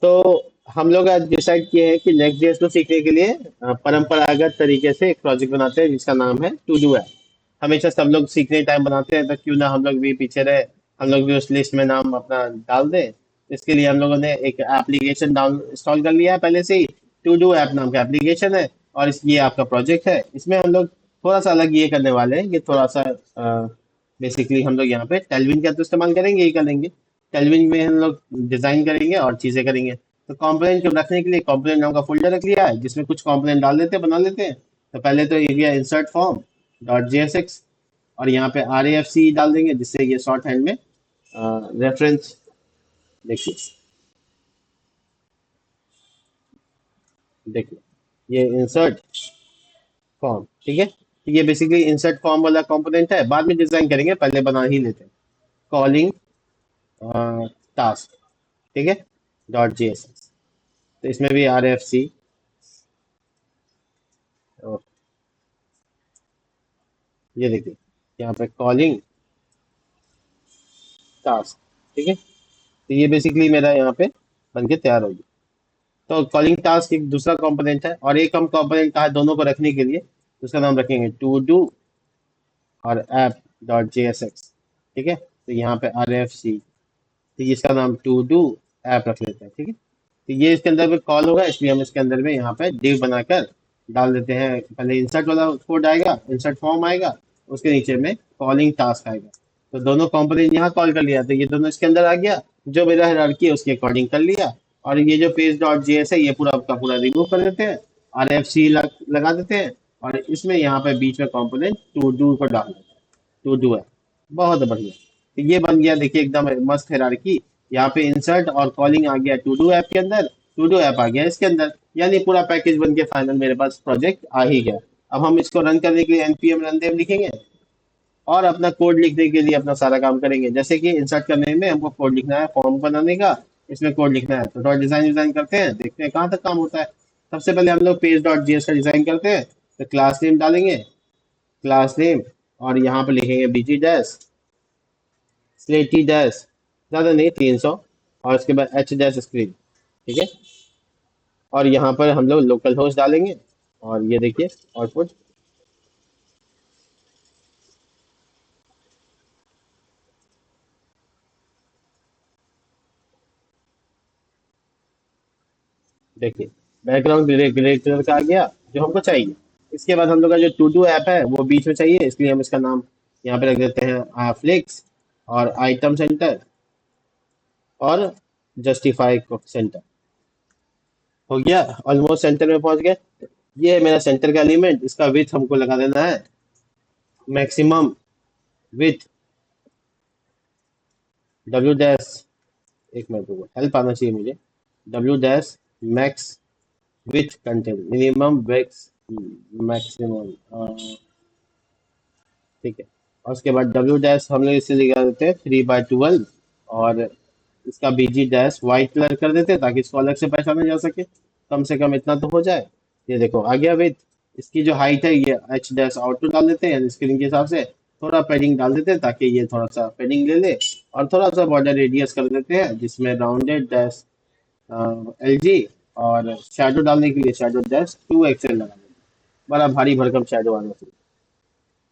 तो हम लोग आज डिसाइड किए हैं कि नेक्स्ट जेएस को सीखने के लिए परंपरागत तरीके से एक प्रोजेक्ट बनाते हैं जिसका नाम है टू डू ऐप। हमेशा सब लोग सीखने टाइम बनाते हैं, तो क्यों ना हम लोग भी पीछे रहे, हम लोग भी उस लिस्ट में नाम अपना डाल दें। इसके लिए हम लोगों ने एक एप्लीकेशन डाउन इंस्टॉल कर लिया है पहले से ही। टू डू ऐप नाम का एप्लीकेशन है, और ये आपका प्रोजेक्ट है। इसमें हम लोग थोड़ा सा अलग ये करने वाले हैं कि थोड़ा सा बेसिकली हम लोग यहाँ पे टेलविन का तो इस्तेमाल करेंगे ही करेंगे। टेलविन में हम लोग डिजाइन करेंगे और चीजें करेंगे। तो कंपोनेंट को रखने के लिए कंपोनेंट नाम का फोल्डर रख लिया है, जिसमें कुछ कंपोनेंट डाल देते हैं, बना लेते हैं। तो पहले तो area insert form dot JSX, और यहाँ पे आर एफ सी डाल देंगे, जिससे ये शॉर्ट हैंड में रेफरेंस। देखिए, देखिए, ये इंसर्ट फॉर्म, ठीक है। तो ये बेसिकली इंसर्ट फॉर्म वाला कंपोनेंट है, बाद में डिजाइन करेंगे, पहले बना ही लेते हैं। कॉलिंग टास्क, ठीक है, डॉट जेएसएक्स। तो इसमें भी आर एफ सी, ये देखिए, यहाँ पे कॉलिंग टास्क, ठीक है। तो ये बेसिकली मेरा यहाँ पे बन के तैयार होगी। तो कॉलिंग टास्क एक दूसरा कंपोनेंट है, और एक हम कंपोनेंट कहा है दोनों को रखने के लिए, तो उसका नाम रखेंगे टू डू और ऐप डॉट जेएसएक्स, ठीक है। तो यहाँ पे आर एफ सी, तो इसका नाम टू डू ऐप रख लेते हैं, ठीक है। तो ये इसके अंदर में कॉल होगा, इसलिए हम इसके अंदर में यहाँ पे डिव बनाकर डाल देते हैं। पहले इंसर्ट वाला कोड आएगा, इंसर्ट फॉर्म आएगा, उसके नीचे में कॉलिंग टास्क आएगा। तो दोनों कंपोनेंट यहाँ कॉल कर लिया, तो ये दोनों इसके अंदर आ गया। जो मेरा हायरार्की है उसके अकॉर्डिंग कर लिया। और ये जो पेज डॉट जेएस है, ये पूरा का पूरा रिमूव कर देते हैं। आर एफ सी लगा देते हैं, और इसमें यहाँ पे बीच में कंपोनेंट टू डू को डाल देते हैं। टू डू है, बहुत बढ़िया। तो ये बन गया, देखिए, एकदम मस्त हायरार्की। यहाँ पे इंसर्ट और कॉलिंग आ गया टू डू ऐप के अंदर, टू डू ऐप आ गया इसके अंदर। यानी पूरा पैकेज बन के फाइनल मेरे पास प्रोजेक्ट आ ही गया। अब हम इसको रन करने के लिए npm rundev लिखेंगे, और अपना कोड लिखने के लिए अपना सारा काम करेंगे। जैसे कि इंसर्ट करने में हमको कोड लिखना है, फॉर्म बनाने का इसमें कोड लिखना है, तो थोड़ा डिजाइन डिजाइन करते हैं, देखते हैं कहाँ तक काम होता है। सबसे पहले हम लोग पेज डॉट जीएस का डिजाइन करते हैं। तो क्लास नेम डालेंगे, क्लास नेम, और यहाँ पे लिखेंगे बीजी डैश स्लेटी डैश, ज़्यादा नहीं, 300, और उसके बाद एच डैश स्क्रीन, ठीक है। और यहाँ पर हम लोग लोकल होस्ट डालेंगे, और ये देखिए आउटपुट। देखिए, बैकग्राउंड ग्रे ग्रे कलर का आ गया, जो हमको चाहिए। इसके बाद हम लोग का जो टू डू ऐप है वो बीच में चाहिए, इसलिए हम इसका नाम यहाँ पे रख देते हैं फ्लिक्स, और आइटम सेंटर, और जस्टिफाई सेंटर। हो गया, ऑलमोस्ट सेंटर में पहुंच गए। ये है मेरा सेंटर का एलिमेंट, इसका विथ हमको लगा देना है मैक्सिमम विथ डब्ल्यू डैश, एक मिनट रुको, हेल्प आना चाहिए मुझे। W dash max with content minimum wax maximum, ठीक है। और उसके बाद डब्ल्यू डैश हम लोग इसे लगा देते हैं 3/12, और इसका बीजी डैश वाइट कलर कर देते हैं, ताकि इसको अलग से पहचाना जा सके। कम से कम इतना तो हो जाए। ये देखो आ गया विथ। इसकी जो हाइट है ये एच डैश आउटपुट डाल देते हैं स्क्रीन के हिसाब से। थोड़ा पैडिंग डाल देते हैं ताकि ये थोड़ा सा पैडिंग ले ले। और थोड़ा सा बॉर्डर रेडियस कर देते हैं, जिसमें राउंडेड डैश एल जी, और शेडो डालने के लिए शेडो डैश 2XL लगा देते हैं। बड़ा भारी भरकम शेडो आना चाहिए,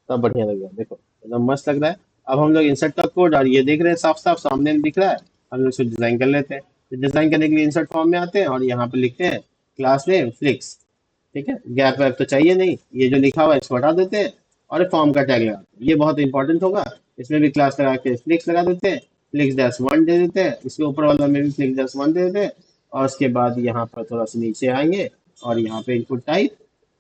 तब बढ़िया लगेगा। देखो एकदम मस्त लग रहा है। अब हम लोग इंसर्ट का कोड, और ये देख रहे हैं साफ साफ सामने में दिख रहा है। हम लोग इसको डिजाइन कर लेते हैं। तो डिजाइन करने के लिए इंसर्ट फॉर्म में आते हैं, और यहाँ पे लिखते हैं क्लास नेम फ्लिक्स, ठीक है। गैप वैप तो चाहिए नहीं, ये जो लिखा हुआ है इसको हटा देते हैं, और फॉर्म का टैग लगाते हैं। ये बहुत इंपॉर्टेंट होगा। इसमें भी क्लास लगा के फ्लिक्स लगा देते हैं, फ्लिक्स डैश वन दे देते हैं, इसके ऊपर वाला में भी फ्लिक्स डैश वन दे देते हैं। और उसके बाद यहाँ पर थोड़ा सा नीचे आएंगे, और यहाँ पे इनपुट टाइप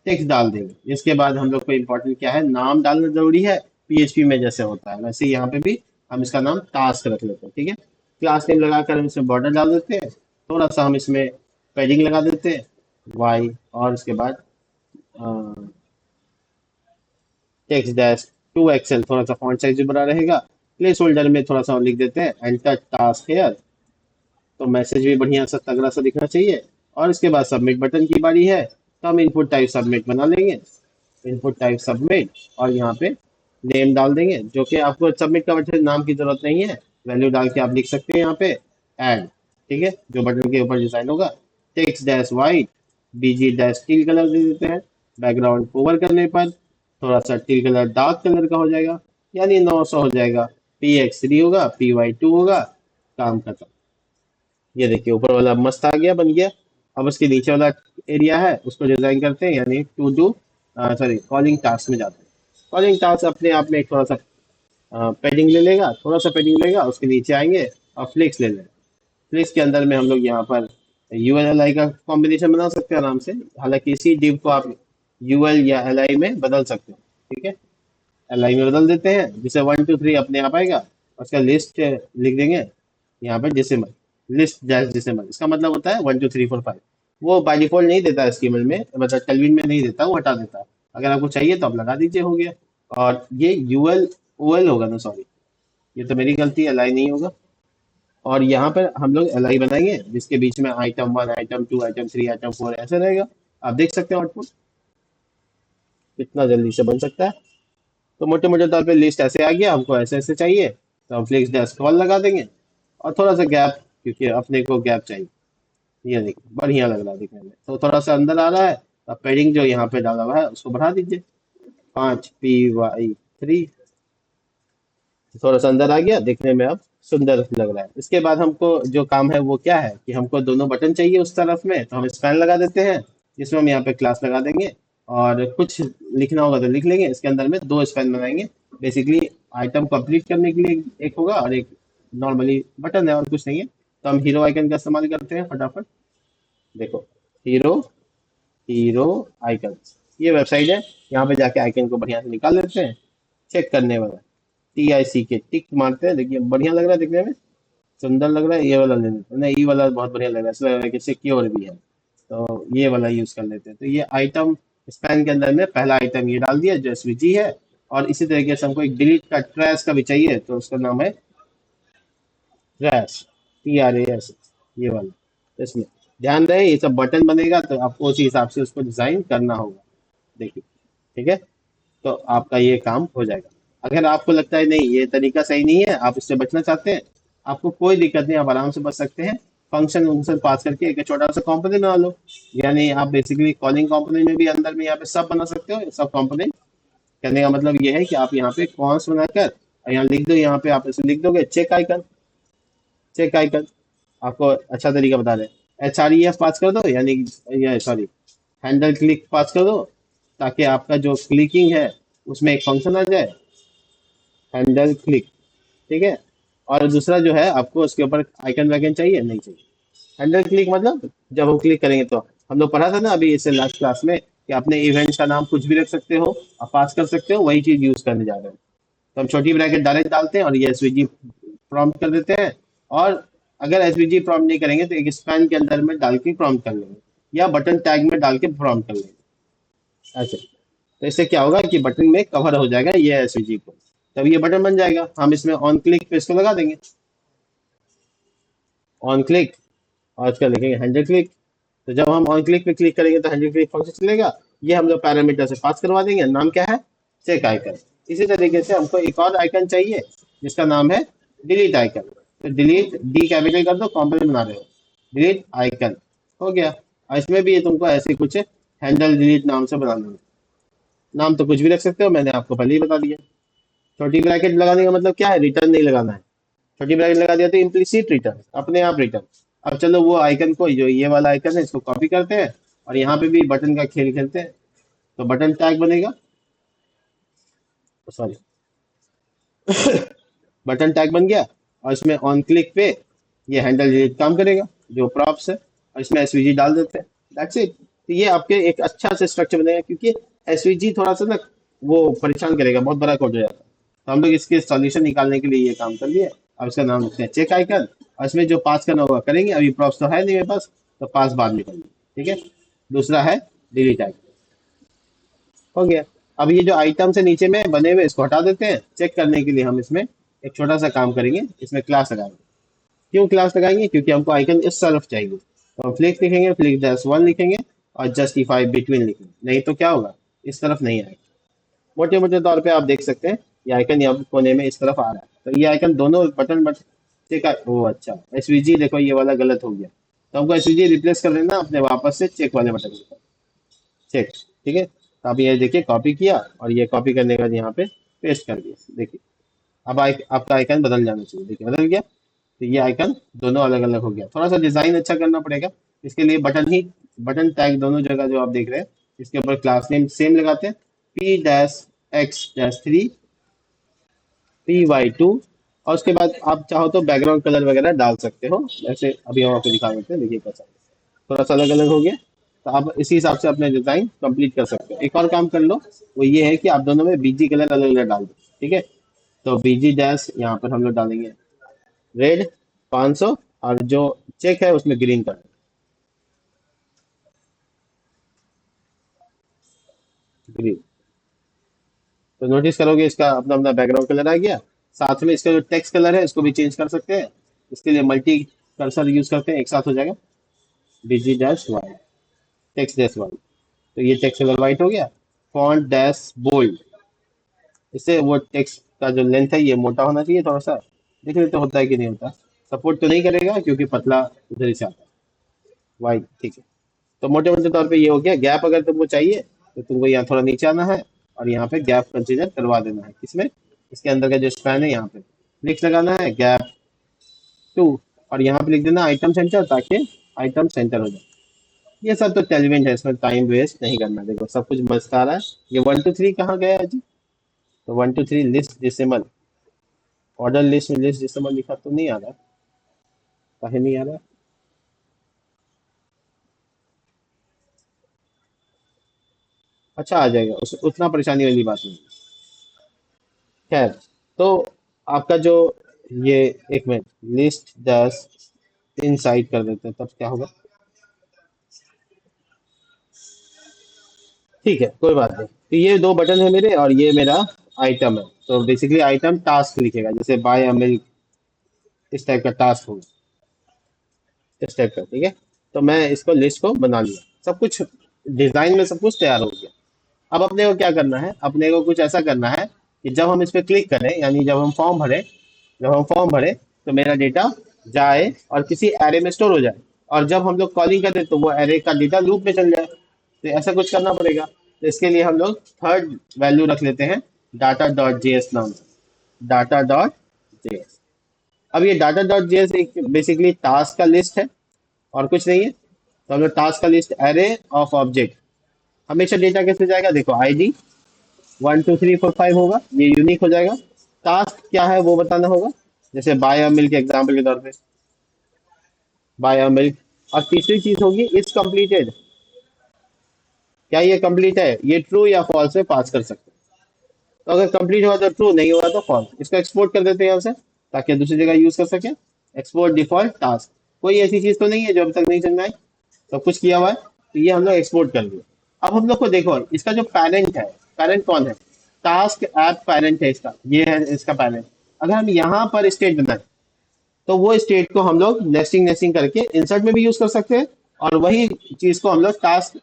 टेक्स्ट डाल देंगे। इसके बाद हम लोग को इम्पोर्टेंट क्या है, नाम डालना जरूरी है। पीएचपी में जैसे होता है वैसे यहाँ पे भी हम इसका नाम टास्क रख लेते हैं, ठीक है। क्लास नेम लगाकर हम इसमें बॉर्डर डाल देते हैं। थोड़ा सा हम इसमें पैडिंग लगा देते हैं वाई, और उसके बाद टेक्स्ट डैश 2XL, थोड़ा सा फॉन्ट साइज भी बड़ा रहेगा। प्लेस होल्डर में थोड़ा सा और लिख देते हैं एंटर टास्क हेयर, तो मैसेज भी बढ़िया सा तगड़ा सा दिखना चाहिए। और इसके बाद सबमिट बटन की बारी है, तो हम इनपुट टाइप सबमिट बना लेंगे। इनपुट टाइप सबमिट, और यहाँ पे नेम डाल देंगे, जो कि आपको सबमिट का बटन नाम की जरूरत नहीं है, वैल्यू डाल के आप लिख सकते हैं यहाँ पे ऐड, ठीक है, जो बटन के ऊपर डिजाइन होगा। टेक्स्ट डैश वाइट, बीजी डैश टील कलर दे देते हैं। बैकग्राउंड कवर करने पर थोड़ा सा टील कलर डार्क कलर का हो जाएगा, यानी 900 हो जाएगा। PX3 होगा, PY2 होगा, काम खत्म। ये देखिए ऊपर वाला मस्त आ गया, बन गया। अब उसके नीचे वाला एरिया है उसको डिजाइन करते हैं, यानी to do sorry calling task में जाते हैं। कॉलिंग टास्क अपने आप में एक थोड़ा सा पैडिंग ले लेगा, थोड़ा सा पैडिंग लेगा, उसके नीचे आएंगे और फ्लिक्स ले लेंगे। फ्लिक्स के अंदर में हम लोग यहाँ पर UL LI का कॉम्बिनेशन बना सकते हैं आराम से। हालांकि इसी div को आप UL या LI में बदल सकते हो, ठीक है। LI में बदल देते हैं, जिसे 1 2 3 अपने आप आएगा। उसका लिस्ट लिख देंगे यहाँ पे डेसिमल, लिस्ट डैश डेसिमल। इसका मतलब होता है 1 2 3 4 5। वो बाय डिफॉल्ट नहीं देता स्कीमल में, मतलब टेलविन में नहीं देता, वो हटा देता है। अगर आपको चाहिए तो आप लगा दीजिए, हो गया। और ये UL OL होगा ना, सॉरी, ये तो मेरी गलती है, LI नहीं होगा। और यहाँ पर हम लोग LI बनाएंगे, जिसके बीच में item 1 item 2 item 3 item 4 ऐसे रहेगा। आप देख सकते हो आउटपुट कितना जल्दी से बन सकता है। तो मोटे मोटे तौर पे लिस्ट ऐसे आ गया, हमको ऐसे ऐसे चाहिए तो हम फ्लिक्स डैश कॉल लगा देंगे। और थोड़ा सा गैप, क्योंकि अपने को गैप चाहिए। ये देखिए बढ़िया लग रहा है दिखने में, तो थोड़ा सा अंदर आ रहा है। अब पेडिंग जो यहाँ पे डाला हुआ है उसको बढ़ा दीजिए, 5 PY3। थोड़ा सा अंदर आ गया, देखने में अब सुंदर लग रहा है। इसके बाद हमको जो काम है वो क्या है कि हमको दोनों बटन चाहिए उस तरफ में, तो हम स्पैन लगा देते हैं, जिसमें हम यहाँ पे क्लास लगा देंगे। और कुछ लिखना होगा तो लिख लेंगे, इसके अंदर में दो स्पैन बनाएंगे। बेसिकली आइटम कंप्लीट करने के लिए एक होगा, और एक नॉर्मली बटन है, और कुछ नहीं है। तो हम हीरो आइकन का इस्तेमाल करते हैं फटाफट। देखो, हीरो, हीरो आइकन, ये वेबसाइट है। यहाँ पे जाके आइकन को बढ़िया से निकाल लेते हैं। चेक करने वाला, TICK टिक मारते हैं। देखिए बढ़िया लग रहा है दिखने में, सुंदर लग रहा है। ये वाला ले लेते हैं, नहीं ये वाला बहुत बढ़िया लग रहा है, ऐसा लग रहा है कि सिक्योर भी है। तो ये वाला यूज कर लेते हैं। तो ये आइटम स्पैन के अंदर में पहला आइटम ये डाल दिया जो SVG है। और इसी तरीके से हमको एक डिलीट का ट्रैश का भी चाहिए, तो उसका नाम है ट्रैश, TRAS, ये वाला। तो इसमें ध्यान रहे ये सब बटन बनेगा, तो आपको उसी हिसाब से उसको डिजाइन करना होगा। देखिए, ठीक है। तो आपका ये काम हो जाएगा। अगर आपको लगता है नहीं ये तरीका सही नहीं है, आप इससे बचना चाहते हैं, आपको कोई दिक्कत नहीं, आप आराम से बच सकते हैं। फंक्शन वंक्शन पास करके एक छोटा सा कंपोनेंट बना लो। यानी आप बेसिकली कॉलिंग कंपोनेंट में भी अंदर में यहाँ पे सब बना सकते हो, सब कंपोनेंट। कहने का मतलब ये है कि आप यहाँ पे कॉन्स बनाकर और यहाँ लिख दो, यहाँ पे आप इसे लिख दोगे चेक आइकन, चेक आइकन। आपको अच्छा तरीका बता दें, HREF पास कर दो, यानी ये सॉरी हैंडल क्लिक पास कर दो, ताकि आपका जो क्लिकिंग है उसमें एक फंक्शन आ जाए, हैंडल क्लिक, ठीक है। और दूसरा जो है आपको उसके ऊपर आइकन वाइकन चाहिए नहीं चाहिए। हैंडल क्लिक मतलब जब हम क्लिक करेंगे, तो हम लोग पढ़ा था ना अभी इससे लास्ट क्लास में, कि अपने इवेंट का नाम कुछ भी रख सकते हो और पास कर सकते हो, वही चीज यूज करने जा रहे हैं। तो हम छोटी ब्रैकेट डायरेक्ट डालते हैं और ये SVG प्रॉम्प्ट कर देते हैं। और अगर SVG प्रॉम्प्ट नहीं करेंगे तो एक स्पैन के अंदर में डाल के प्रॉम्प्ट कर लेंगे, या बटन टैग में डाल के प्रॉम्प्ट कर लेंगे, ऐसे। तो इससे क्या होगा कि बटन में कवर हो जाएगा ये SVG को, तब ये बटन बन जाएगा। हम इसमें ऑन क्लिक पे इसको लगा देंगे, ऑन क्लिक, और उसका लिखेंगे हैंडल क्लिक। तो जब हम ऑन क्लिक पे क्लिक करेंगे तो हैंडल क्लिक फंक्शन चलेगा। ये हम लोग पैरामीटर से पास करवा देंगे, नाम क्या है, चेक आइकन। इसी तरीके से हमको एक और आइकन चाहिए जिसका नाम है डिलीट आइकन। तो डिलीट डी कैपिटल कर दो, कॉम्पोनेंट बना रहे हो, डिलीट आइकन, हो गया। और इसमें भी ये तुमको ऐसे कुछ हैंडल डिलीट नाम से बनाना है। नाम तो कुछ भी रख सकते हो, मैंने आपको पहले ही बता दिया। छोटी ब्रैकेट लगाने का मतलब क्या है, रिटर्न नहीं लगाना है। छोटी ब्रैकेट लगा दिया तो इम्प्लिसिट रिटर्न, अपने आप रिटर्न। अब चलो वो आइकन को, जो ये वाला आइकन है, इसको कॉपी करते हैं और यहाँ पे भी बटन का खेल खेलते हैं। तो बटन टैग बनेगा, सॉरी, बटन टैग बन गया। और इसमें ऑन क्लिक पे ये हैंडल डिलीट काम करेगा, जो प्रॉप्स है, और इसमें SVG डाल देते हैं। That's it. तो ये आपके एक अच्छा से स्ट्रक्चर बनेगा, क्योंकि SVG थोड़ा सा ना वो परेशान करेगा, बहुत बड़ा कोड हो जाता है। तो हम लोग इसके सॉल्यूशन निकालने के लिए ये काम कर लिए। अब इसका नाम लिखते हैं चेक आइकन। और इसमें जो पास करना होगा करेंगे, अभी प्रॉप्स तो है नहीं मेरे पास, तो पास बाद में करेंगे, ठीक है। दूसरा है डिलीट आइकन, हो गया। अब ये जो आइटम से नीचे में बने हुए इसको हटा देते हैं। चेक करने के लिए हम इसमें एक छोटा सा काम करेंगे, इसमें क्लास लगाएंगे। क्यों क्लास लगाएंगे, क्योंकि हमको आइकन इस तरफ चाहिए। तो हम फ्लिक लिखेंगे, फ्लिक डैश 1 लिखेंगे, और जस्टिफाई बिटवीन लिखेंगे। नहीं तो क्या होगा, इस तरफ नहीं आएगा। मोटे मोटे तौर पे आप देख सकते हैं ये आइकन यहाँ कोने में इस तरफ आ रहा है। तो ये आइकन दोनों बटन चेक ओ अच्छा, एसवीजी देखो ये वाला गलत हो गया, तो हमको एसवीजी रिप्लेस कर देना अपने वापस से चेक वाले बटन के साथ। चेक, ठीक है, तो आप ये देखिए कॉपी किया और ये कॉपी करने के बाद यहाँ पे पेस्ट कर दिया, देखिए अब आपका आइकन बदल जाना चाहिए, देखिए बदल गया। तो ये आइकन दोनों अलग अलग हो गया, थोड़ा सा डिजाइन अच्छा करना पड़ेगा। इसके लिए बटन टैग दोनों जगह जो आप देख रहे हैं इसके ऊपर क्लास नेम सेम लगाते हैं, P-X-3 Py2, और उसके बाद आप चाहो तो बैकग्राउंड कलर वगैरह डाल सकते हो, जैसे अभी हम आपको दिखा देते हैं, देखिए कैसा थोड़ा सा अलग अलग हो गया। तो आप इसी हिसाब से अपने डिजाइन कंप्लीट कर सकते हो। एक और काम कर लो, वो ये है कि आप दोनों में बीजी कलर अलग अलग डाल दो, ठीक है। तो बीजी डैश यहाँ पर हम लोग डालेंगे रेड 500, और जो चेक है उसमें ग्रीन कलर, ग्रीन। तो नोटिस करोगे इसका अपना अपना बैकग्राउंड कलर आ गया। साथ में इसका जो टेक्स्ट कलर है इसको भी चेंज कर सकते हैं, इसके लिए मल्टी कर्सर यूज करते हैं, एक साथ हो जाएगा BG dash Y, text dash Y. तो ये टेक्स्ट कलर वाइट हो गया। फॉन्ट डैश बोल्ड, इससे वो टेक्स्ट का जो लेंथ है ये मोटा होना चाहिए थोड़ा सा, देख लेते होता है कि नहीं होता। सपोर्ट तो नहीं करेगा क्योंकि पतला उधर ही से आता है, वाइट, ठीक है। तो मोटे मोटे तौर पे ये हो गया। गैप अगर तुमको चाहिए तो तुमको यहाँ थोड़ा नीचे आना है और यहाँ पे गैप कंसीडर करवा देना है, किसमें, इसके अंदर का जो स्पैन है यहाँ पे क्लिक लगाना है गैप 2, और यहाँ पे लिख देना आइटम सेंटर, ताकि आइटम सेंटर हो जाए। ये सब तो टेलीमेंट है, इसमें टाइम वेस्ट नहीं करना, देखो सब कुछ मस्त आ रहा है। ये 1 2 3 कहाँ गया है जी? तो 1 2 3 लिस्ट डिसेमल, ऑर्डर लिस्ट में लिस्ट डिसेमल लिखा तो नहीं आ रहा, काहे नहीं आ रहा? अच्छा आ जाएगा, उतना परेशानी वाली बात नहीं। खैर, तो आपका जो ये, एक मिनट, लिस्ट 10 इनसाइड कर देते हैं, तब क्या होगा? ठीक है, कोई बात नहीं। तो ये दो बटन है मेरे और ये मेरा आइटम है। तो बेसिकली आइटम टास्क लिखेगा, जैसे बाय अ मिल्क, इस टाइप का टास्क होगा, इस टाइप का, ठीक है। तो मैं इसको लिस्ट को बना लिया, सब कुछ डिजाइन में सब कुछ तैयार हो गया। अब अपने को क्या करना है, अपने को कुछ ऐसा करना है कि जब हम इस पर क्लिक करें, यानी जब हम फॉर्म भरें तो मेरा डेटा जाए और किसी एरे में स्टोर हो जाए, और जब हम लोग कॉलिंग करें तो वो एरे का डेटा लूप में चल जाए। तो ऐसा कुछ करना पड़ेगा। तो इसके लिए हम लोग थर्ड वैल्यू रख लेते हैं डाटा डॉट जेएस नाम से, डाटा डॉट जेएस। अब ये डाटा डॉट जेएस एक बेसिकली टास्क का लिस्ट है और कुछ नहीं है। तो हम लोग टास्क का लिस्ट एरे ऑफ ऑब्जेक्ट, हमेशा डेटा कैसे जाएगा, देखो आईडी 1 2 3 4 5 होगा, ये यूनिक हो जाएगा। टास्क क्या है वो बताना होगा, जैसे बाय अ मिल्क एग्जाम्पल के तौर पे, बाय अ मिल्क। और तीसरी चीज होगी इज कंप्लीटेड, क्या ये कंप्लीट है, ये ट्रू या फॉल्स में पास कर सकते हैं। तो अगर कंप्लीट हुआ तो ट्रू, नहीं हुआ तो फॉल्स। इसको एक्सपोर्ट कर देते हैं यहाँ से, ताकि दूसरी जगह यूज कर सके। एक्सपोर्ट डिफॉल्ट टास्क, कोई ऐसी चीज तो नहीं है जो अब तक नहीं समझ में आई, सब कुछ किया हुआ है। तो ये हम लोग एक्सपोर्ट कर दिया। अब हम लोग को देखो इसका जो पैरेंट है, पैरेंट कौन है, टास्क ऐप पैरेंट है इसका, ये है इसका पैरेंट। अगर हम यहाँ पर स्टेट बनाए तो वो स्टेट को हम लोग नेस्टिंग नेस्टिंग करके इंसर्ट में भी यूज कर सकते हैं, और वही चीज को हम लोग टास्क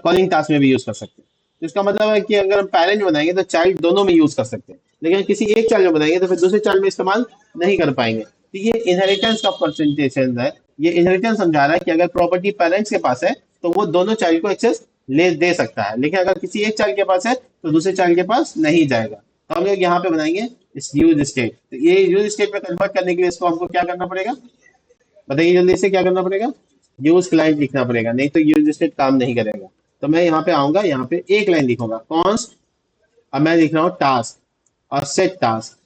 कॉलिंग टास्क में भी यूज कर सकते हैं। तो इसका मतलब है कि अगर हम पैरेंट बनाएंगे तो चाइल्ड दोनों में यूज कर सकते हैं, लेकिन किसी एक चाइल्ड में बनाएंगे तो फिर दूसरे चाइल्ड में इस्तेमाल नहीं कर पाएंगे। तो ये इनहेरिटेंस का परसेंटेशन है। ये इनहेरिटेंस समझा रहा है कि अगर प्रॉपर्टी पेरेंट्स के पास है तो वो दोनों चाइल्ड को एक्सेस ले दे सकता है, लेकिन अगर किसी एक चाइल्ड के पास है तो दूसरे चाइल्ड के पास नहीं जाएगा। तो हम लोग यहाँ पे बनाएंगे इस यूज स्टेट। तो ये यूज स्टेट में कन्वर्ट करने के लिए इसको हमको क्या करना पड़ेगा, बताइए जल्दी से, क्या करना पड़ेगा? यूज क्लाइंट लिखना पड़ेगा, नहीं तो यूज स्टेट काम नहीं करेगा। तो मैं यहाँ पे आऊंगा, यहाँ पे एक लाइन लिखूंगा कॉन्स्ट, अब मैं लिख रहा हूँ टास्क और सेट टास्क।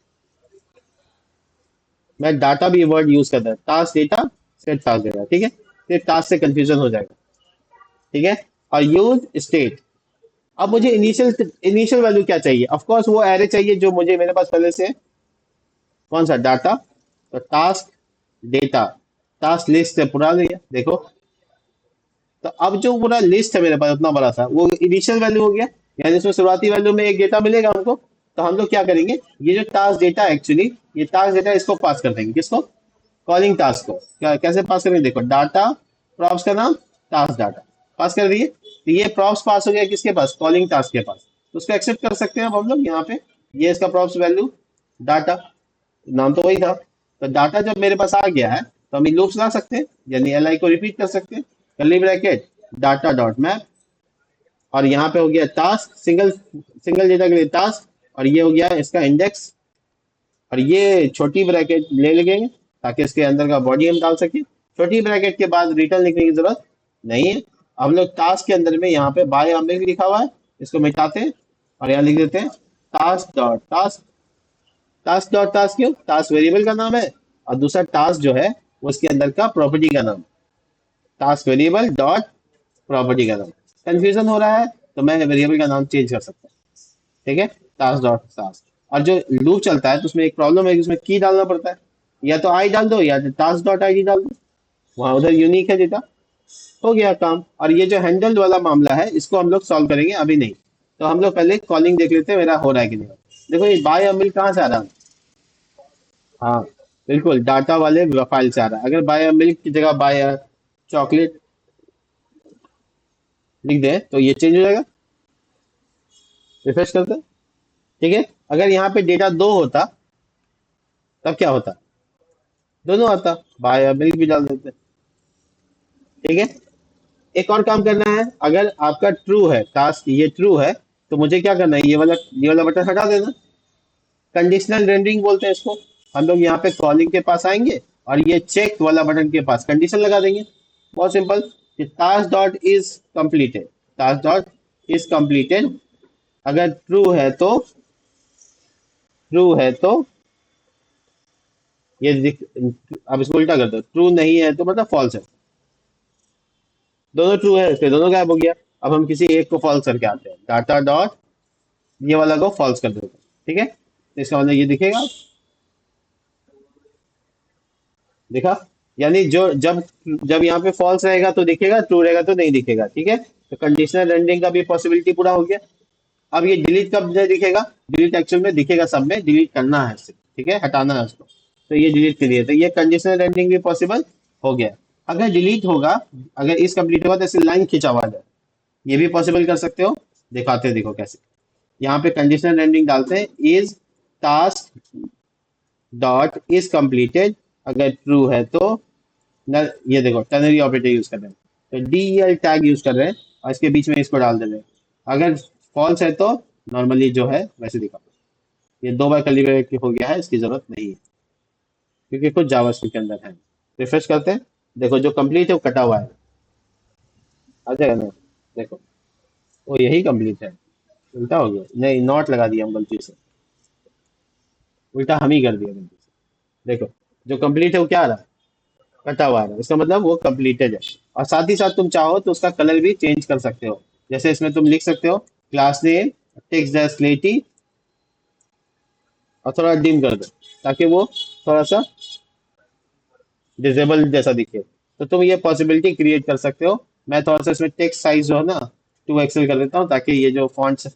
मैं डाटा भी वर्ड यूज करता है, task data set task data, ठीक है। फिर टास्क से कंफ्यूजन हो जाएगा, ठीक है। और यूज स्टेट, अब मुझे इनिशियल इनिशियल वैल्यू क्या चाहिए, ऑफ कोर्स वो एरे चाहिए जो मुझे मेरे पास पहले से है। कौन सा डाटा, तो टास्क डेटा, टास्क लिस्ट से पूरा लिया देखो। तो अब जो पूरा लिस्ट है मेरे पास उतना बड़ा सा, वो इनिशियल वैल्यू हो गया, यानी इसमें शुरुआती वैल्यू में एक डेटा मिलेगा हमको। तो हम लोग क्या करेंगे, ये जो टास्क डेटा एक्चुअली, ये टास्क डेटा इसको पास कर देंगे, किसको, कॉलिंग टास्क को। कैसे पास करेंगे, देखो डाटा प्रॉप्स का नाम टास्क डाटा पास कर दिए। तो ये प्रॉप्स पास हो गया किसके पास, कॉलिंग टास्क के पास। तो उसको एक्सेप्ट कर सकते हैं अब हम लोग यहाँ पे। ये इसका प्रॉप्स वैल्यू डाटा, नाम तो वही था, तो डाटा जब मेरे पास आ गया है तो हम लूप्स ला सकते हैं, यानी एल आई को रिपीट कर सकते हैं, curly bracket data dot map, और यहाँ पे हो गया टास्क, सिंगल सिंगल डेटा के लिए टास्क, और ये हो गया इसका इंडेक्स, और ये छोटी ब्रैकेट ले लेंगे ताकि इसके अंदर का बॉडी हम डाल सके। छोटी ब्रैकेट के बाद रिटर्न लिखने की जरूरत नहीं है। हम लोग टास्क के अंदर में यहाँ पे बाय अमेरिक लिखा हुआ है, इसको मिटाते हैं और यहाँ लिख देते हैं task dot task. Task dot task क्यों? टास्क वेरिएबल का नाम है, और दूसरा टास्क जो है वो उसके अंदर का प्रॉपर्टी का नाम, टास्क वेरिएबल डॉट प्रॉपर्टी का नाम। कंफ्यूजन हो रहा है तो मैं वेरिएबल का नाम चेंज कर सकता हूँ, ठीक है, टास्क डॉट टास्क। और जो लूप चलता है तो उसमें एक प्रॉब्लम है कि उसमें की डालना पड़ता है, या तो आई डाल दो या तो टास्क डॉट आई डी डाल दो, वहां उधर यूनिक है डेटा। हो गया काम। और ये जो हैंडल वाला मामला है इसको हम लोग सॉल्व करेंगे, अभी नहीं। तो हम लोग पहले कॉलिंग देख लेते हैं मेरा हो रहा है कि नहीं। देखो ये बाय अमिल कहाँ से आ रहा है? हाँ बिल्कुल, डाटा वाले फाइल से आ रहा है। अगर बाय मिल्क की जगह बाय चॉकलेट लिख दे तो ये चेंज हो जाएगा। रिफ्रेश करते हैं, ठीक है। अगर यहाँ पे डेटा दो होता तब क्या होता? दोनों आता, बाय मिल्क भी डाल देते, ठीक है। एक और काम करना है, अगर आपका ट्रू है टास्क, ये ट्रू है, तो मुझे क्या करना है, ये वाला बटन हटा देना। कंडीशनल रेंडरिंग बोलते हैं इसको। हम लोग यहाँ पे कॉलिंग के पास आएंगे और ये चेक वाला बटन के पास कंडीशन लगा देंगे। बहुत simple, task dot is completed, task dot is completed. अगर ट्रू है तो अब इसको उल्टा कर दो, ट्रू नहीं है तो मतलब फॉल्स है। दोनों ट्रू है इसके दोनों गायब हो गया। अब हम किसी एक को फॉल्स करके आते हैं, डाटा डॉट ये वाला को फॉल्स कर देते हैं, ठीक है। तो इसका मतलब ये दिखेगा, दिखा? यानी जो जब जब यहाँ पे फॉल्स रहेगा तो दिखेगा, ट्रू रहेगा तो नहीं दिखेगा, ठीक है। तो कंडीशनल रेंडरिंग का भी पॉसिबिलिटी पूरा हो गया। अब ये डिलीट कब नहीं दिखेगा? डिलीट एक्चुअल में दिखेगा सब में, डिलीट करना है इसे, ठीक है, हटाना है उसको। तो ये डिलीट के लिए, तो ये कंडीशनल रेंडरिंग भी पॉसिबल हो गया। अगर डिलीट होगा, अगर इस कंप्लीट होगा तो ऐसे लाइन खींचा हुआ है, ये भी पॉसिबल कर सकते हो। दिखाते हैं, देखो कैसे। यहाँ पे कंडीशनल रेंडरिंग डालते हैं, is task dot is completed. अगर ट्रू है तो ये देखो टर्नरी ऑपरेटर यूज कर रहे हैं, तो डीएल टैग यूज कर रहे हैं और इसके बीच में इसको डाल दे रहे हैं। अगर फॉल्स है तो नॉर्मली जो है वैसे दिखा। ये दो बार कली हो गया है, इसकी जरूरत नहीं है क्योंकि कुछ जावास्क्रिप्ट के अंदर है। रिफ्रेश करते हैं, देखो जो कंप्लीट है वो कटा हुआ है, आ जाएगा ना? देखो वो यही कंप्लीट है, उल्टा हो गया, नहीं नॉट लगा दिया हम गलती से, उल्टा हम ही कर दिया गलती से। देखो जो कंप्लीट है वो क्या आ रहा है? कटा हुआ आ रहा है, इसका मतलब वो कंप्लीटेड है। और साथ ही साथ तुम चाहो तो उसका कलर भी चेंज कर सकते हो। जैसे इसमें तुम लिख सकते हो क्लास नेम टेक्स्ट द स्लेटी, और थोड़ा डिम कर दो ताकि वो थोड़ा सा डिजेबल जैसा दिखे। तो तुम ये पॉसिबिलिटी क्रिएट कर सकते हो। मैं थोड़ा सा इसमें टेक्स्ट साइज जो है ना 2 एक्सएल कर देता हूँ ताकि ये जो फॉन्ट्स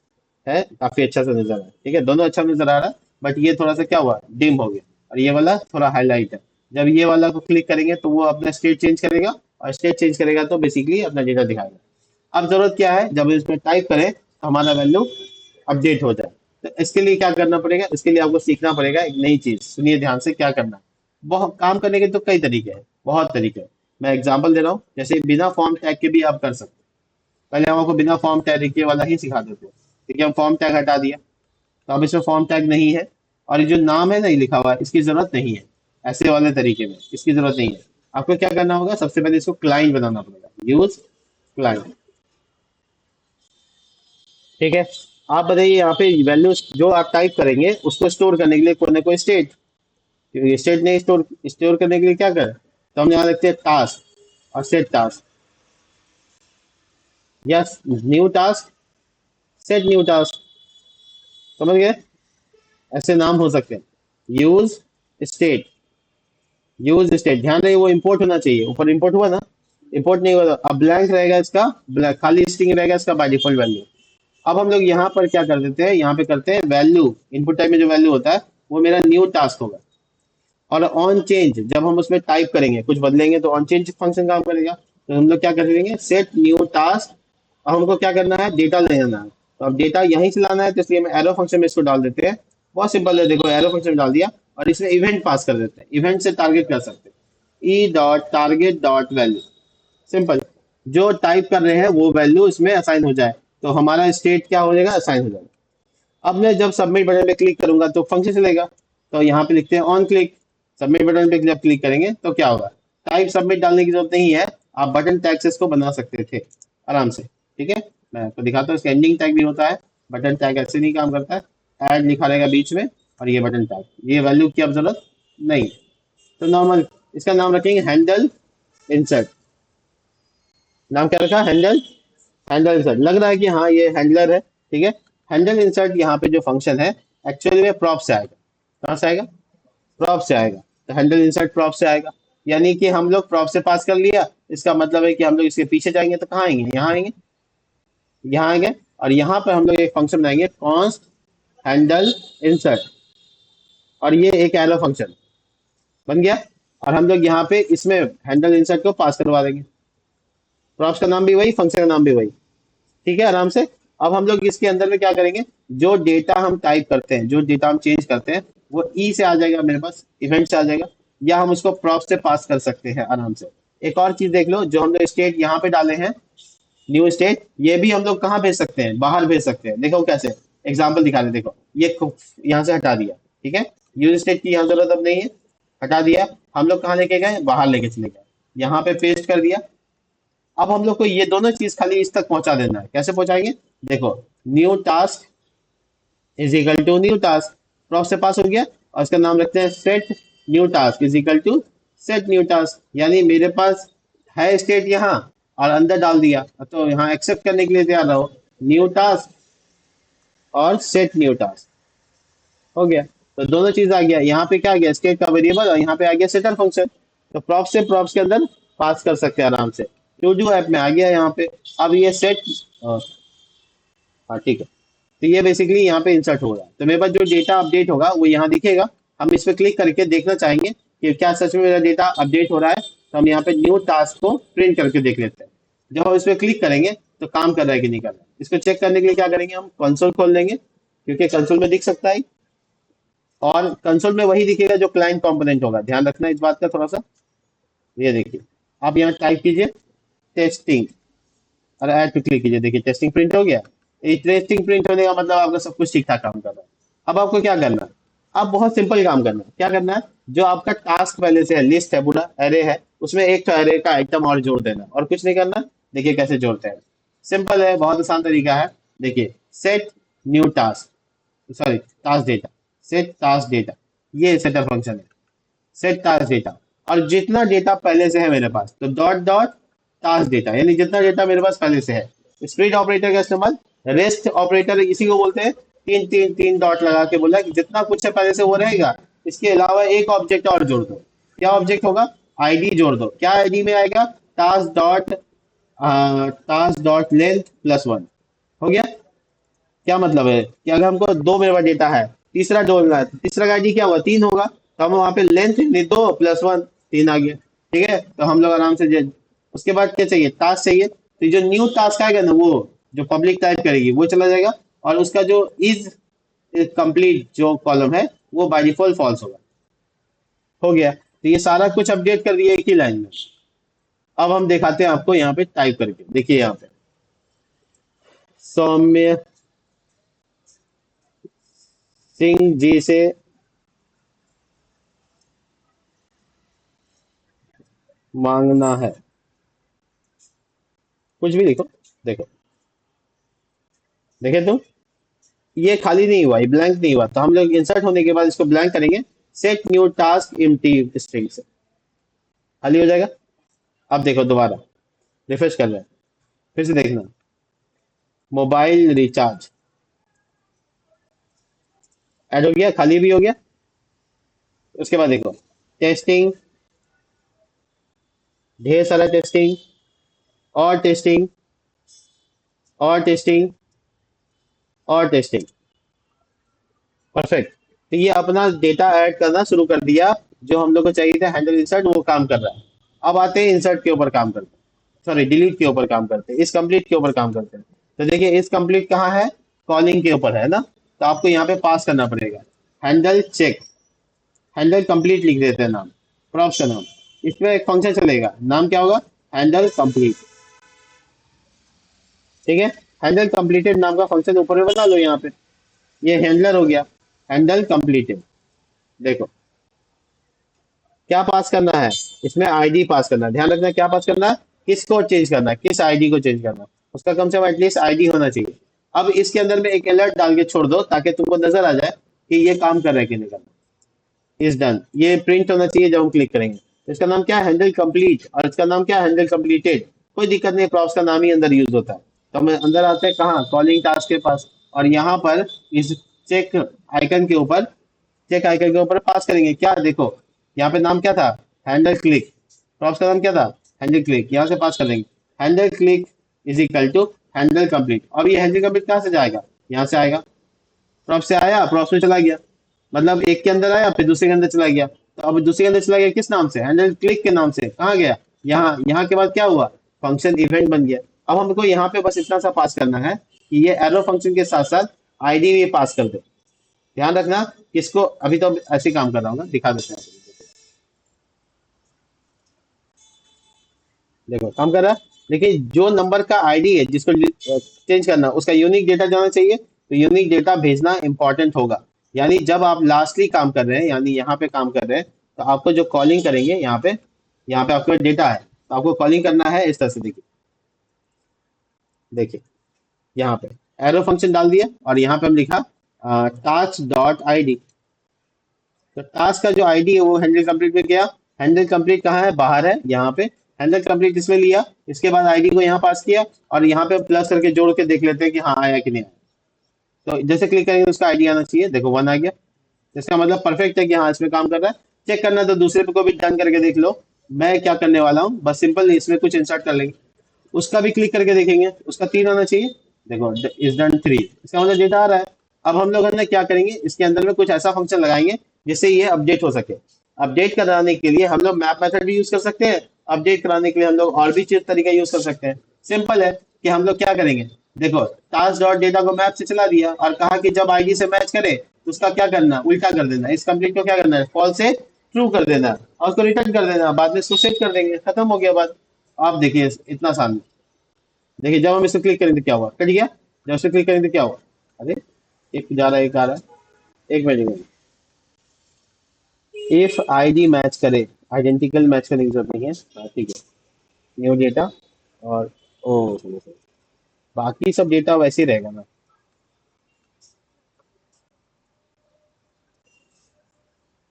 है काफी अच्छा सा नजर आए, ठीक है। दोनों अच्छा नजर आ रहा है, बट ये थोड़ा सा क्या हुआ, डिम हो गया, और ये वाला थोड़ा हाईलाइट है। जब ये वाला को क्लिक करेंगे तो वो अपना स्टेट चेंज करेगा, और स्टेट चेंज करेगा तो बेसिकली अपना डेटा दिखाएगा। अब जरूरत क्या है, जब इसमें टाइप करें तो हमारा वैल्यू अपडेट हो जाए। तो इसके लिए क्या करना पड़ेगा, इसके लिए आपको सीखना पड़ेगा एक नई चीज। सुनिए ध्यान से क्या करना है। बहुत काम करने के तो कई तरीके हैं, बहुत तरीके हैं। मैं एग्जांपल दे रहा हूँ, जैसे बिना फॉर्म टैग के भी आप कर सकते हैं। पहले हम आपको बिना फॉर्म टैग के वाला ही सिखा देते हैं, ठीक है। हम फॉर्म टैग हटा दिया, तो अब इसमें फॉर्म टैग नहीं है, और ये जो नाम है नहीं लिखा हुआ है इसकी जरूरत नहीं है। ऐसे वाले तरीके में इसकी जरूरत नहीं है। आपको क्या करना होगा, सबसे पहले इसको क्लाइंट बनाना पड़ेगा, यूज क्लाइंट, ठीक है। आप बताइए यहाँ पे वैल्यू जो आप टाइप करेंगे उसको स्टोर करने के लिए कोई ना कोई स्टेट, क्योंकि स्टेट नहीं स्टोर स्टोर करने के लिए क्या करें, तो हम यहाँ लिखते हैं टास्क और सेट टास्क, या new task, set new task, समझ गए? ऐसे नाम हो सकते हैं। यूज स्टेट, यूज स्टेट, ध्यान रहे वो इंपोर्ट होना चाहिए। ऊपर इंपोर्ट हुआ ना, इंपोर्ट नहीं हुआ अब ब्लैंक रहेगा इसका, ब्लैंक खाली स्ट्रिंग रहेगा इसका बाय डिफॉल्ट वैल्यू। अब हम लोग यहाँ पर क्या कर देते हैं, यहाँ पे करते हैं वैल्यू, इनपुट टाइप में जो वैल्यू होता है वो मेरा न्यू टास्क होगा। और ऑन चेंज जब हम उसमें टाइप करेंगे कुछ बदलेंगे तो ऑन चेंज फंक्शन काम करेगा। तो हम लोग क्या कर देंगे, सेट न्यू टास्क। अब हमको क्या करना है, डेटा ले आना है। तो अब डेटा यहीं से लाना है, तो इसलिए हम एरो फंक्शन में इसको डाल देते हैं। बहुत सिंपल है, देखो एरो फंक्शन में डाल दिया। और इसमें इवेंट पास कर देते हैं, इवेंट से टारगेट कर सकते हैं, E dot target dot value, simple. जो टाइप कर रहे हैं वो वैल्यू इसमें असाइन हो जाए, तो हमारा स्टेट क्या हो जाएगा, असाइन हो जाएगा। अब मैं जब सबमिट बटन पे क्लिक करूंगा तो फंक्शन चलेगा। तो यहाँ पे लिखते हैं ऑन क्लिक, सबमिट बटन पे जब क्लिक करेंगे तो क्या होगा, टाइप सबमिट डालने की जरूरत नहीं है, आप बटन टैग से इसको बना सकते थे आराम से। ठीक है, मैं आपको दिखाता हूँ, इसका एंडिंग टैग भी होता है, बटन टैग ऐसे नहीं काम करता है, ऐड लिखा रहेगा बीच में, और ये बटन टैग, ये वैल्यू की अब जरूरत नहीं। तो नॉर्मल इसका नाम रखेंगे हैंडल इंसर्ट। नाम क्या रखा, हैंडल, हैंडल इंसर्ट। लग रहा है कि हाँ ये हैंडलर है, ठीक है। हैंडल इंसर्ट यहाँ पे जो फंक्शन है एक्चुअली में प्रॉप से आएगा। कहाँ से आएगा, प्रॉप से आएगा। तो हैंडल इंसर्ट प्रॉप से आएगा, यानी कि हम लोग प्रॉप से पास कर लिया, इसका मतलब है कि हम लोग इसके पीछे जाएंगे तो कहाँ आएंगे, यहाँ आएंगे, यहाँ आएंगे, और यहाँ पर हम लोग एक फंक्शन बनाएंगे कॉन्स्ट हैंडल इंसर्ट, और ये एक एरो फंक्शन बन गया। और हम लोग यहाँ पे इसमें हैंडल इंसर्ट को पास करवा देंगे, प्रॉप्स का नाम भी वही, फंक्शन का नाम भी वही। ठीक है, आराम से। अब हम लोग इसके अंदर में क्या करेंगे, जो डेटा हम टाइप करते हैं, जो डेटा हम चेंज करते हैं, वो ई से आ जाएगा मेरे पास, इवेंट से आ जाएगा, या हम उसको प्रॉप से पास कर सकते हैं आराम से। एक और चीज देख लो, जो हम लोग स्टेट यहाँ पे डाले हैं, न्यू स्टेट, ये भी हम लोग कहाँ भेज सकते हैं, बाहर भेज सकते हैं। देखो कैसे, एग्जाम्पल दिखा रहे, देखो ये यहाँ से हटा दिया, ठीक है, यूज स्टेट की यहाँ जरूरत अब नहीं है, हटा दिया। हम लोग कहाँ लेके गए, बाहर लेके चले गए, यहाँ पे पेस्ट कर दिया। अब हम लोग को ये दोनों चीज खाली इस तक पहुंचा देना है। कैसे पहुंचाएंगे, देखो, new task is equal to new task, prop से पास हो गया, और इसका नाम रखते हैं set new task is equal to set new task. यानी मेरे पास है स्टेट यहाँ, और अंदर डाल दिया, तो यहाँ एक्सेप्ट करने के लिए तैयार रहो, न्यू टास्क और सेट न्यू टास्क, हो गया। तो दोनों चीज आ गया, यहाँ पे क्या आ गया, स्टेट का वेरिएबल, और यहाँ पे आ गया सेटर फंक्शन। तो प्रॉप से प्रॉप्स के अंदर पास कर सकते हैं आराम से। टू डू ऐप में आ गया यहाँ पे। अब ये सेट, हाँ ठीक है, तो ये बेसिकली यहाँ पे इंसर्ट हो रहा है। तो मेरे पास जो डेटा अपडेट होगा वो यहाँ दिखेगा, हम इस पे क्लिक करके देखना चाहेंगे कि क्या सच में मेरा डेटा अपडेट हो रहा है, तो हम यहाँ पे न्यू टास्क को प्रिंट करके देख लेते हैं। जब हम इस पे क्लिक करेंगे तो काम कर रहा है कि नहीं कर रहा है, इसको चेक करने के लिए क्या करेंगे, हम कंसोल खोल लेंगे, क्योंकि कंसोल में दिख सकता है, और कंसोल में वही दिखेगा जो क्लाइंट कंपोनेंट होगा, ध्यान रखना इस बात का थोड़ा सा। ये देखिए, आप यहाँ टाइप कीजिए टेस्टिंग, और ऐड पे क्लिक कीजिए, देखिए टेस्टिंग प्रिंट हो गया। टेस्टिंग प्रिंट होने का मतलब आपका सब कुछ ठीक ठाक काम कर रहा है। अब आपको क्या करना है, अब बहुत सिंपल काम करना है। क्या करना है, जो आपका टास्क पहले से है, लिस्ट है, पूरा एरे है, उसमें एक तो एरे का आइटम और जोड़ देना, और कुछ नहीं करना। देखिए कैसे जोड़ते हैं, सिंपल है, बहुत आसान तरीका है। देखिए, set new task, sorry task data, set task data, ये सेटअप फंक्शन है, सेट टास्क डेटा। और जितना डेटा पहले से है मेरे पास, तो डॉट डॉट टास्क डेटा, यानी जितना डेटा मेरे पास पहले से है। स्प्लिट ऑपरेटर का इस्तेमाल, रेस्ट ऑपरेटर इसी को बोलते हैं, तीन तीन तीन डॉट लगा के बोला कि जितना कुछ है पहले से वो रहेगा, इसके अलावा एक ऑब्जेक्ट और जोड़ दो। क्या ऑब्जेक्ट होगा, आईडी जोड़ दो। क्या आईडी में आएगा, task dot length plus one, हो गया। क्या मतलब है कि अगर हमको दो मेरे पास डेटा है, तीसरा जोड़ना है, तो तीसरा का आईडी क्या हुआ, तीन होगा, तो हम वहां पे लेंथ दो प्लस वन, तीन आ गया। ठीक है, तो हम लोग आराम से उसके बाद क्या चाहिए, टास्क चाहिए, तो जो न्यू टास्क आएगा ना, वो जो पब्लिक टाइप करेगी वो चला जाएगा, और उसका जो इज कंप्लीट जो कॉलम है वो बाय डिफॉल्ट फॉल्स होगा। हो गया, तो ये सारा कुछ अपडेट कर दिया एक ही लाइन में। अब हम दिखाते हैं आपको यहाँ पे टाइप करके, देखिए यहाँ पे सौम्य सिंह जी से मांगना है, कुछ भी लिखो, देखो, देखे तुम, ये खाली नहीं हुआ, ये ब्लैंक नहीं हुआ, तो हम लोग इंसर्ट होने के बाद इसको ब्लैंक करेंगे, set new task empty string से खाली हो जाएगा। अब देखो दोबारा रिफ्रेश कर रहे हैं, फिर से देखना, मोबाइल रिचार्ज ऐड हो गया, खाली भी हो गया। उसके बाद देखो टेस्टिंग, ढेर सारा टेस्टिंग, और टेस्टिंग, और टेस्टिंग, और टेस्टिंग, परफेक्ट। तो ये अपना डेटा ऐड करना शुरू कर दिया, जो हम लोग को चाहिए था हैंडल इंसर्ट, वो काम कर रहा है। अब आते हैं इंसर्ट के ऊपर काम करते हैं, सॉरी डिलीट के ऊपर काम करते हैं, इस कंप्लीट के ऊपर काम करते हैं। तो देखिए इस कंप्लीट कहाँ है, कॉलिंग के ऊपर है ना, तो आपको यहाँ पे पास करना पड़ेगा हैंडल चेक, हैंडल कंप्लीट लिख देते हैं नाम, प्रॉप्स का नाम। इसमें एक फंक्शन चलेगा, नाम क्या होगा, हैंडल कंप्लीट। ठीक है, हैंडल कंप्लीटेड नाम का फंक्शन ऊपर में बना लो यहाँ पे। ये हैंडलर हो गया, हैंडल कंप्लीटेड। देखो क्या पास करना है, इसमें आईडी पास करना है, ध्यान रखना क्या पास करना है, किसको चेंज करना है, किस आईडी को चेंज करना है, उसका कम से कम एटलीस्ट आईडी होना चाहिए। अब इसके अंदर में एक अलर्ट डाल के छोड़ दो ताकि तुमको नजर आ जाए कि ये काम कर रहा है कि नहीं कर रहा। इज डन, ये प्रिंट होना चाहिए जब हम क्लिक करेंगे। तो इसका नाम क्या है, हैंडल कंप्लीट, और इसका नाम क्या है, हैंडल कंप्लीटेड। कोई दिक्कत नहीं, प्रॉप्स का नाम ही अंदर यूज होता है। तो हम अंदर आते हैं कहाँ, कॉलिंग टास्क के पास, और यहाँ पर इस चेक आइकन के ऊपर, चेक आइकन के ऊपर पास करेंगे क्या, देखो यहाँ पे नाम क्या था, हैंडल क्लिक। प्रॉप्स का नाम क्या था, हैंडल क्लिक, यहाँ से पास कर देंगे handle click is equal to handle complete. अब ये हैंडल कंप्लीट कहाँ से जाएगा, यहाँ से आएगा, प्रॉप्स से आया, प्रॉप्स में चला गया, मतलब एक के अंदर आया फिर दूसरे के अंदर चला गया। तो अब दूसरे के अंदर चला गया किस नाम से, हैंडल क्लिक के नाम से, कहाँ गया, यहाँ, यहाँ के बाद क्या हुआ, फंक्शन इवेंट बन गया। अब हमको यहाँ पे बस इतना सा पास करना है कि ये एरो फंक्शन के साथ साथ आईडी भी पास कर दे। ध्यान रखना किसको, अभी तो ऐसे ही काम कर रहा हूँ ना, दिखा देते हैं। देखो काम कर रहा है, लेकिन जो नंबर का आईडी है जिसको चेंज करना उसका यूनिक डेटा जाना चाहिए। तो यूनिक डेटा भेजना इंपॉर्टेंट होगा। यानी जब आप लास्टली काम कर रहे हैं, यानी यहाँ पे काम कर रहे हैं, तो आपको जो कॉलिंग करेंगे यहाँ पे आपका डेटा है, तो आपको कॉलिंग करना है इस तरह से। देखिए, देखिए यहाँ पे एरो फंक्शन डाल दिया, और यहाँ पे हम लिखा टास्क डॉट आईडी। तो टास्क का जो आईडी है वो हैंडल कंप्लीट में गया। हैंडल कंप्लीट कहाँ है, बाहर है, यहाँ पे हैंडल कंप्लीट इसमें लिया, इसके बाद आईडी को यहाँ पास किया, और यहाँ पे प्लस करके जोड़ के देख लेते हैं कि हाँ आया कि नहीं आया। तो जैसे क्लिक करेंगे उसका आईडी आना चाहिए, देखो 1 आ गया। इसका मतलब परफेक्ट है कि हाँ इसमें काम कर रहा है। चेक करना है तो दूसरे पे को भी डन करके देख लो। मैं क्या करने वाला हूँ, बस सिंपल इसमें कुछ इंसर्ट कर लेंगे, उसका भी क्लिक करके देखेंगे, उसका 3 आना चाहिए। देखो इज डन 3, इसका मतलब डेटा आ रहा है। अब हम लोग है ना क्या करेंगे, इसके अंदर में कुछ ऐसा फंक्शन लगाएंगे जिससे ये अपडेट हो सके। अपडेट कराने के लिए हम लोग मैप मेथड भी यूज कर सकते हैं, अपडेट कराने के लिए हम लोग और भी चीज तरीका यूज कर सकते हैं। सिंपल है कि हम लोग क्या करेंगे, देखो टास्क डॉट डेटा को मैप से चला दिया, और कहा कि जब आईडी से मैच करे तो उसका क्या करना, उल्टा कर देना, इस कंप्लीट को क्या करना है, फॉल से ट्रू कर देना, और उसको रिटर्न कर देना, बाद में इसको सेव कर देंगे, खत्म हो गया बात। आप देखिए इतना आसान। देखिए जब हम इसे क्लिक करेंगे तो क्या हुआ, कट गया। जब इसे क्लिक करेंगे तो क्या हुआ, अरे एक जा रहा है एक आ रहा है, एक मिनट। इफ आईडी मैच करे, आइडेंटिकल मैच करने की जरूरत नहीं है, हाँ, ठीक है। न्यू डेटा, और ओ सही, बाकी सब डेटा वैसे ही रहेगा ना।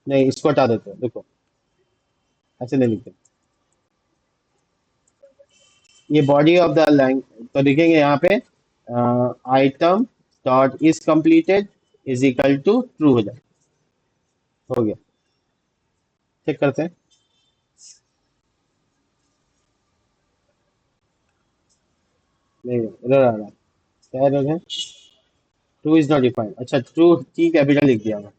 नहीं इसको हटा देते हैं, देखो ऐसे नहीं लिखते। ये बॉडी ऑफ द लैंग्वेज तो लिखेंगे यहाँ पे, item dot is completed is equal to true, हो गया। चेक करते हैं, नहीं एरर आ रहा है, क्या एरर है, ट्रू इज नॉट डिफाइंड। अच्छा ट्रू टी कैपिटल लिख दिया मैं,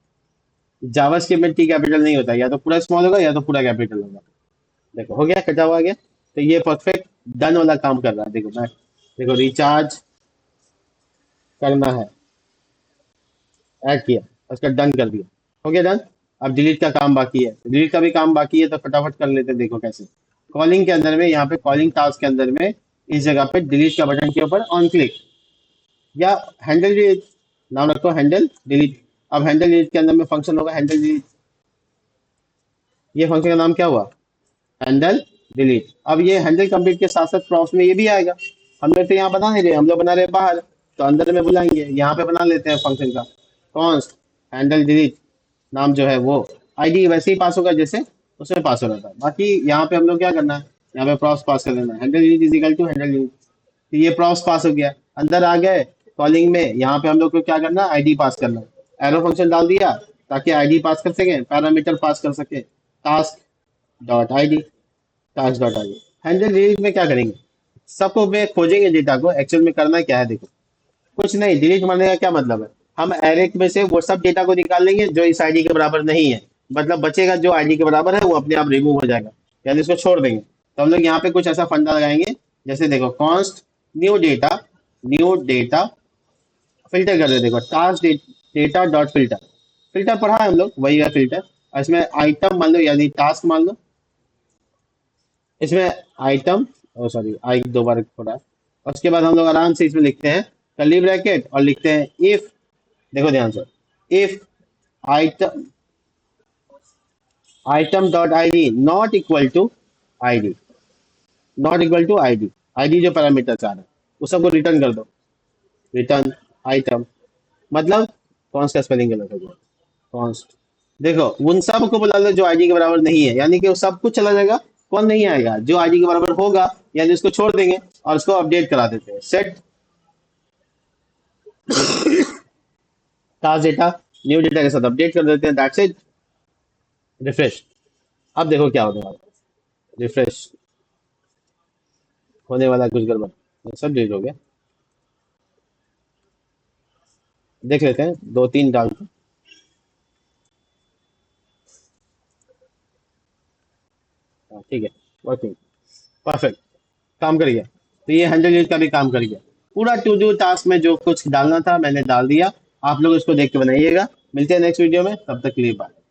जावास्क्रिप्ट में टी कैपिटल नहीं होता, या तो पूरा स्मॉल होगा या तो पूरा कैपिटल होगा। देखो हो गया, कटा हुआ आ गया। तो ये परफेक्ट डन वाला काम कर रहा है। देखो मैं, देखो रिचार्ज करना है, ऐड किया, उसका डन कर दिया, हो गया डन। अब डिलीट का काम बाकी है, डिलीट का भी काम बाकी है, तो फटाफट कर लेते हैं। देखो कैसे, कॉलिंग के अंदर में, यहाँ पे कॉलिंग टास्क के अंदर में इस जगह पे डिलीट का बटन के ऊपर ऑन क्लिक, या हैंडल डिलीट नाम रखो, हैंडल डिलीट। अब हैंडल डिलीट के अंदर में फंक्शन होगा हैंडल डिलीट, ये फंक्शन का नाम क्या हुआ, हैंडल डिलीट। अब ये हैंडल कंप्लीट के साथ साथ प्रॉप्स में ये भी आएगा। हम लोग तो यहाँ बना नहीं रहे, हम लोग बना रहे हैं बाहर, तो अंदर में बुलाएंगे, यहाँ पे बना लेते हैं फंक्शन का कॉन्स्ट हैंडल डिलीट, नाम जो है वो आईडी वैसे ही पास होगा जैसे उसमें पास हो रहा था। बाकी यहाँ पे हम लोग क्या करना है, यहाँ पे प्रॉप्स पास कर देना है, handle delete is equal to handle delete. तो ये प्रॉप्स पास हो गया, अंदर आ गए कॉलिंग में, यहाँ पे हम लोग को क्या करना है, आईडी पास करना है। एरो फंक्शन डाल दिया ताकि आईडी पास कर सके, पैरामीटर पास कर सके, task dot ID, task dot ID. Handle delete में क्या करेंगे, सबको में खोजेंगे डेटा को, एक्चुअल में करना क्या है देखो, कुछ नहीं, डिलीट मारने का क्या मतलब है, हम एरे में से वो सब डेटा को निकाल लेंगे जो इस आईडी के बराबर नहीं है, मतलब बचेगा जो आईडी के बराबर है वो अपने आप रिमूव हो जाएगा, यानी इसको छोड़ देंगे। तो हम लोग यहाँ पे कुछ ऐसा फंडा लगाएंगे, जैसे देखो कॉन्स्ट न्यू डेटा फिल्टर कर दे, देखो task data dot filter, filter पढ़ा है हम लोग, वही है फिल्टर। और इसमें आइटम मान लो यानी टास्क मान लो। इसमें आइटम, ओ सॉरी आई दो बार हो रहा है। और उसके बाद हम लोग आराम से इसमें लिखते हैं कर्ली ब्रैकेट और लिखते हैं इफ, देखो ध्यान से, if item item dot ID not equal to ID, not equal to ID, ID जो पैरामीटर चाह रहा है उस सबको रिटर्न कर दो। रिटर्न आइटम, मतलब कौन सा स्पेलिंग गलत हो गया, कॉन्स्ट। देखो उन सब को बुला लो जो आईडी के बराबर नहीं है, यानी कि वो सब कुछ चला जाएगा, कौन नहीं आएगा, जो आईडी के बराबर होगा यानी उसको छोड़ देंगे और उसको अपडेट करा देते हैं। Set task data new data के साथ अपडेट कर देते हैं, दैट्स इट। रिफ्रेश, अब देखो क्या होने वाला है। रिफ्रेश होने वाला है कुछ गड़बड़, ये सब डिलीट हो गया। देख लेते हैं दो तीन डाल के। हाँ, ठीक है, वर्किंग, परफेक्ट, काम कर गया। तो ये 100 यूनिट का भी काम कर गया। पूरा टू डू टास्क में जो कुछ डालना था मैंने डाल दिया। आप लोग इसको देख के बनाइएगा। मिलते हैं नेक्स्ट वीडियो में, तब तक के लिए बाय।